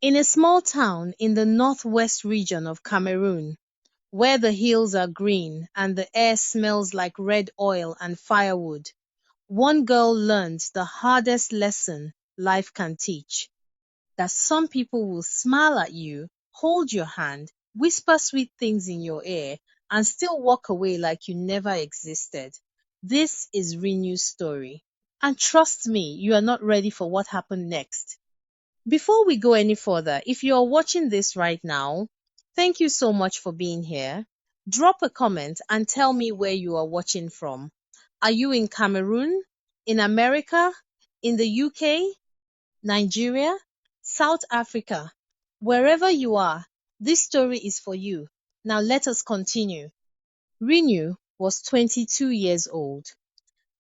In a small town in the northwest region of Cameroon, where the hills are green and the air smells like red oil and firewood, one girl learns the hardest lesson life can teach: that some people will smile at you, hold your hand, whisper sweet things in your ear, and still walk away like you never existed. This is Renew's story. And trust me, you are not ready for what happened next. Before we go any further, if you are watching this right now, thank you so much for being here. Drop a comment and tell me where you are watching from. Are you in Cameroon, in America, in the UK, Nigeria, South Africa? Wherever you are, this story is for you. Now let us continue. Renew was 22 years old.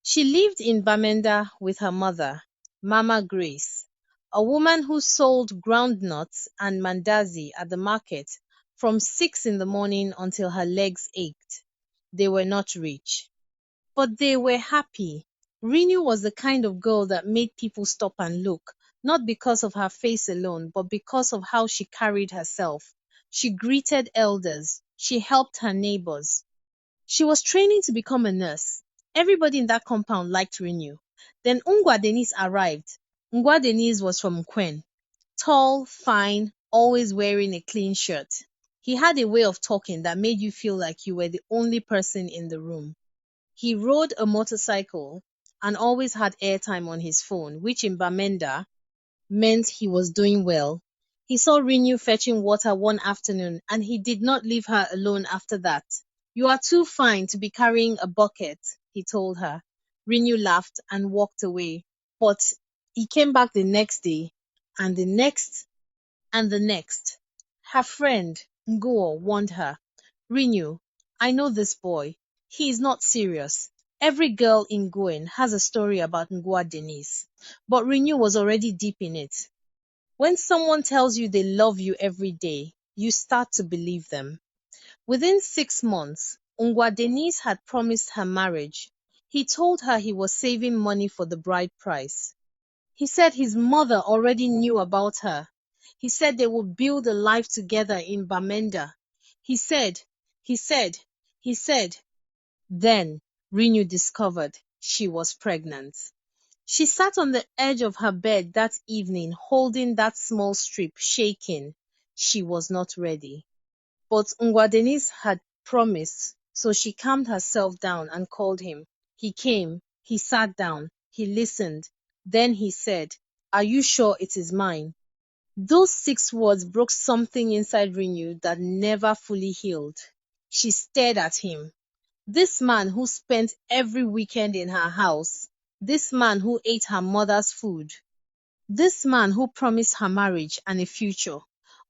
She lived in Bamenda with her mother, Mama Grace, a woman who sold groundnuts and mandazi at the market from 6 in the morning until her legs ached. They were not rich, but they were happy. Renew was the kind of girl that made people stop and look, not because of her face alone, but because of how she carried herself. She greeted elders. She helped her neighbors. She was training to become a nurse. Everybody in that compound liked Renew. Then Ungwa Denise arrived. Ungwa Denise was from Nkwen. Tall, fine, always wearing a clean shirt. He had a way of talking that made you feel like you were the only person in the room. He rode a motorcycle and always had airtime on his phone, which in Bamenda meant he was doing well. He saw Renew fetching water one afternoon and he did not leave her alone after that. "You are too fine to be carrying a bucket," he told her. Renew laughed and walked away. But he came back the next day, and the next, and the next. Her friend, Ngo, warned her, "Renew, I know this boy. He is not serious. Every girl in Goen has a story about Ngwa Denise." But Renew was already deep in it. When someone tells you they love you every day, you start to believe them. Within 6 months, Ngwa Denise had promised her marriage. He told her he was saving money for the bride price. He said his mother already knew about her. He said they would build a life together in Bamenda. He said, he said, he said. Then Renew discovered she was pregnant. She sat on the edge of her bed that evening, holding that small strip, shaking. She was not ready. But Ngwadenis had promised, so she calmed herself down and called him. He came, he sat down, he listened. Then he said, "Are you sure it is mine?" Those 6 words broke something inside Renew that never fully healed. She stared at him. This man who spent every weekend in her house. This man who ate her mother's food. This man who promised her marriage and a future.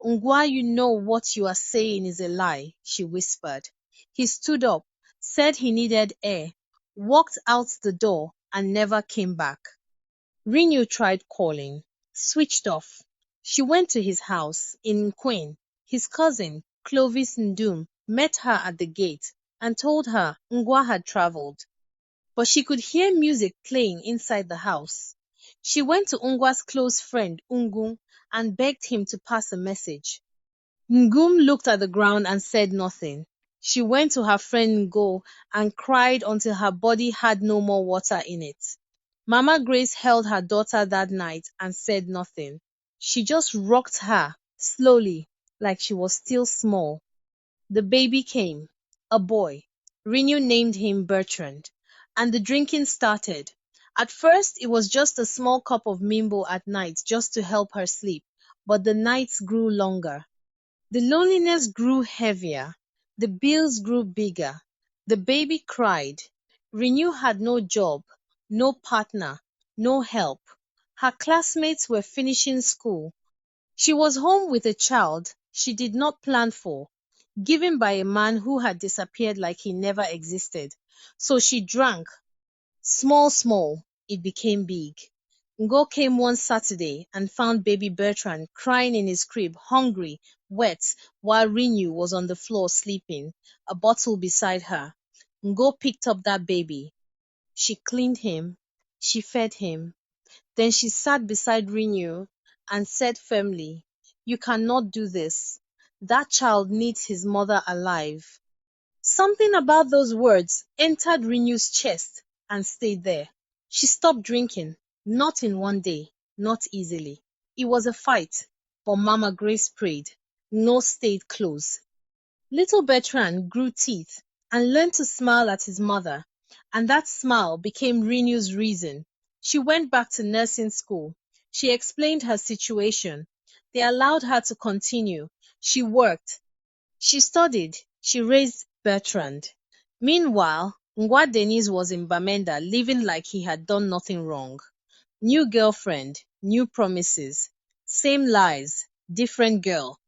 "Ungwa, you know what you are saying is a lie," she whispered. He stood up, said he needed air, walked out the door, and never came back. Renew tried calling, switched off. She went to his house in Nkwen. His cousin, Clovis Ndum, met her at the gate and told her Ngwa had traveled. But she could hear music playing inside the house. She went to Ungwa's close friend, Ungung, and begged him to pass a message. Ngum looked at the ground and said nothing. She went to her friend Ngo and cried until her body had no more water in it. Mama Grace held her daughter that night and said nothing. She just rocked her, slowly, like she was still small. The baby came, a boy. Renew named him Bertrand, and the drinking started. At first, it was just a small cup of Mimbo at night just to help her sleep, but the nights grew longer. The loneliness grew heavier. The bills grew bigger. The baby cried. Renew had no job, no partner, no help. Her classmates were finishing school. She was home with a child she did not plan for, given by a man who had disappeared like he never existed. So she drank. Small, small, it became big. Ngo came one Saturday and found baby Bertrand crying in his crib, hungry, wet, while Renew was on the floor sleeping, a bottle beside her. Ngo picked up that baby. She cleaned him. She fed him. Then she sat beside Renew and said firmly, You cannot do this. That child needs his mother alive. Something about those words entered Renew's chest and stayed there. She stopped drinking, not in one day, not easily. It was a fight, but Mama Grace prayed. No stayed close. Little Bertrand grew teeth and learned to smile at his mother, and that smile became Renew's reason. She went back to nursing school. She explained her situation. They allowed her to continue. She worked. She studied. She raised Bertrand. Meanwhile, Ngwa Denise was in Bamenda living like he had done nothing wrong. New girlfriend, new promises, same lies, different girl.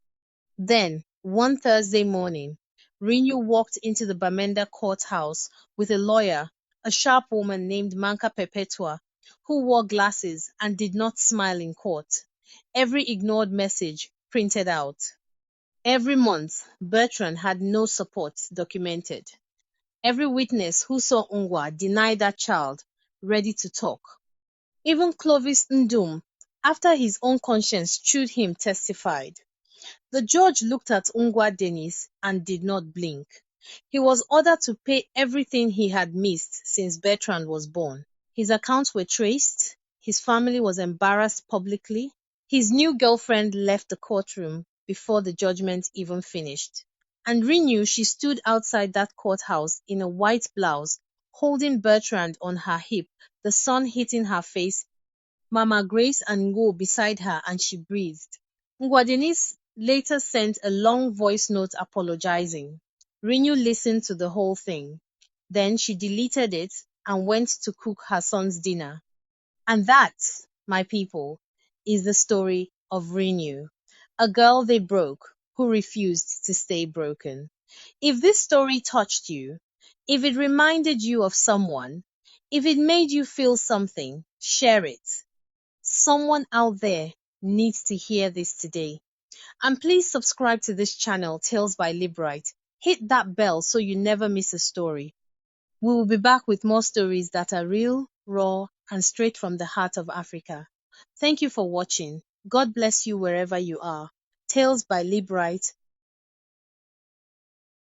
Then, one Thursday morning, Renew walked into the Bamenda courthouse with a lawyer, a sharp woman named Manka Perpetua, who wore glasses and did not smile in court. Every ignored message printed out. Every month, Bertrand had no support documented. Every witness who saw Ungwa denied that child, ready to talk. Even Clovis Ndum, after his own conscience chewed him, testified. The judge looked at Ungwa Dennis and did not blink. He was ordered to pay everything he had missed since Bertrand was born. His accounts were traced. His family was embarrassed publicly. His new girlfriend left the courtroom before the judgment even finished. And Renew, she stood outside that courthouse in a white blouse, holding Bertrand on her hip, the sun hitting her face, Mama Grace and Ngo beside her, and she breathed. Ngwadenice later sent a long voice note apologizing. Renew listened to the whole thing. Then she deleted it and went to cook her son's dinner. And that, my people, is the story of Renew, a girl they broke who refused to stay broken. If this story touched you, if it reminded you of someone, if it made you feel something, share it. Someone out there needs to hear this today. And please subscribe to this channel, Tales by Libright. Hit that bell so you never miss a story. We will be back with more stories that are real, raw, and straight from the heart of Africa. Thank you for watching. God bless you wherever you are. Tales by Libright